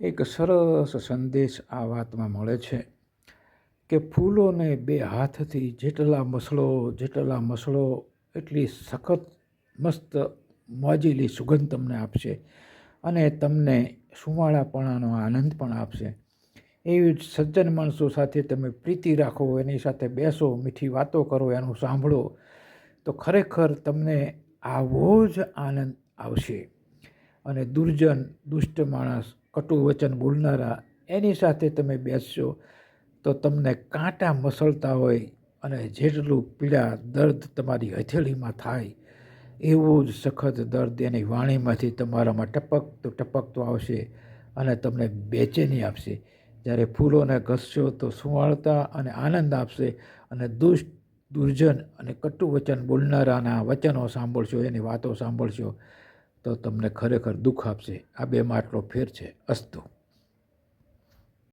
એક સરસ સંદેશ આ વાતમાં મળે છે કે ફૂલોને બે હાથથી જેટલા મસળો એટલી સખત મસ્ત મોજીલી સુગંધ તમને આપશે અને તમને સુંવાળાપણાનો આનંદ પણ આપશે. એવી જ સજ્જન માણસો સાથે તમે પ્રીતિ રાખો, એની સાથે બેસો, મીઠી વાતો કરો, એનું સાંભળો તો ખરેખર તમને આવો જ આનંદ આવશે. અને દુષ્ટ માણસ, કટુ વચન બોલનારા, એની સાથે તમે બેસશો તો તમને કાંટા મસળતા હોય અને જેટલું પીડા દર્દ તમારી હથેળીમાં થાય એવું જ સખત દર્દ એની વાણીમાંથી તમારામાં ટપકતું આવશે અને તમને બેચેની આપશે. જ્યારે ફૂલોને ઘસશો તો સુંવાળતા અને આનંદ આપશે, અને દુર્જન અને કટુ વચન બોલનારાના વચનો સાંભળશો, એની વાતો સાંભળશો તો તમને ખરેખર દુઃખ આપશે. આ બેમાં આટલો ફેર છે. અસ્તુ.